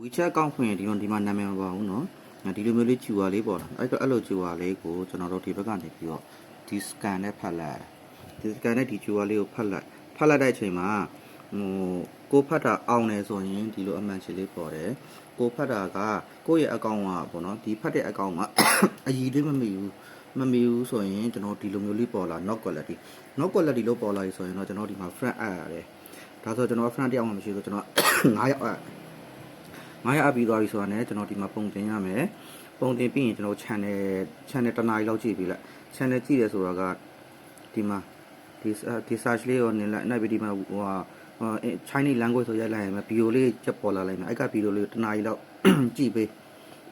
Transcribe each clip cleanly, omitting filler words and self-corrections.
WeChat အကောင့်ဖွင့်ရင်ဒီမှာနာမည်မပါဘူးเนาะဒီလိုမျိုးလေးကျူပါလေးပေါ့လားအဲ့လိုကျူပါလေးကိုကျွန်တော်တို့ဒီဘက်ကနေပြီးတော့ဒီ scan နဲ့ဖတ်လိုက်ဒီ scan နဲ့ဒီကျူပါလေးကိုဖတ်လိုက်တဲ့အချိန်မှာကိုဖတ်တာအောင်နေဆိုရင်ဒီလိုအမှန်ချင်လေးပေါ်တယ်ကိုဖတ်တာကကိုယ့်ရဲ့အကောင့်ကပေါ့နော်ဒီဖတ်တဲ့အကောင့်ကအရည်လေးမမီဘူးဆိုရင်ကျွန်တော်ဒီလိုမျိုးလေးပေါ်လာ not quality လို့ပေါ်လာပြီဆိုရင်တော့ကျွန်တော်ဒီမှာ friend add ရတယ်ဒါဆိုကျွန်တော် friend တယောက်မှမရှိဘူးကျွန်တော်9ယောက်add အပ်ပြီးသွားပြီဆိုတာနဲ့ကျွန်တော်ဒီမှာပုံတင်ရမယ်ပုံတင်ပြီးရင်ကျွန်တော် channel တစ်နာရီလောက်ကြည့်ပြီးလိုက် channel ကြည့်တယ်ဆိုတော့ကဒီမှာဒီ search လေးကိုနင်လိုက်ပြီးဒီမှာChinese language ဆိုရိုက်လိုက်ရင်ဗီဒီယိုလေးချက်ပေါ်လာလိုက်မယ်အဲ့ကဗီဒီယိုလေးတစ်နာရီလောက်ကြည့်ပေး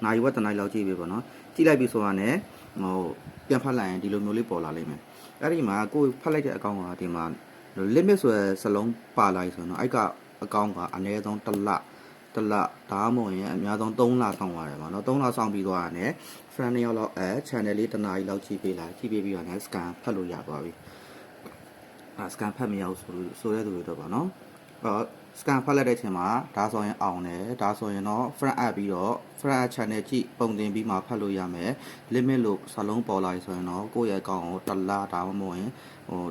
နာရီဝက်တစ်နာရီလောက်ကြည့်ပေးပေါ့နော်ကြည့်လိုက်ပြီဆိုတာနဲ့ပြန်ဖတ်လိုက်ရင်ဒီလိုမျိုးလေးပေါ်လာလိမ့်မယ်အဲ့ဒီမှာကိုဖတ်လိုက်တဲ့အကောင့်ကဒီမှာ limit ဆိုတဲ့စလုံးပါလာပြီဆိုတော့အဲ့ကအကောင့်ကအနည်းဆုံးတစ်လဒါမှမဟုတ်ရင်အများဆုံး3လဆောင်ရတယ်ပေါ့နော်3လဆောင်ပြီးသွားတာနဲ့ friend 2ယောက်လောက်channel လေးတစ်နာရီလောက်ကြည့်ပေးပြီးတော့လည်း scan ဖတ်လို့ရသွားပြီscan ဖတ်မရဘူးဆိုတဲ့သူတွေတော့ပါနော်scan ဖတ်လိုက်တဲ့အချိန်မှာဒါဆိုရင်အောင်တယ်ဒါဆိုရင်တော့ friend add ပြီးတော့ friend add channel ကြည့်ပုံတင်ပြီးမှဖတ်လို့ရမယ် limit လို့စာလုံးပေါ်လာပြီဆိုရင်တော့ကိုယ့်ရဲ့အကောင့်ကိုတစ်လဒါမှမဟုတ်ရင်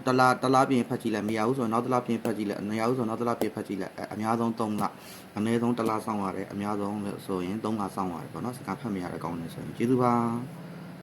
တစ်လပြင်ဖတ်ကြည့်လိုက်မရဘူးဆိုရင်နောက်တစ်လပြင်ဖတ်ကြည့်လိုက်မရဘူးဆိုရင်နောက်တစ်လပြင်ဖတ်ကြည့်လိုက်အများဆုံး3လအနည်းဆုံးတစ်လဆောင်ရတယ်အများဆုံးဆိုရင်3လဆောင်ရတယ်ပေါ့နော် scan ဖတ်မရတဲ့အကောင့်နဲ့ဆိုရင်ကျေးဇူးပါ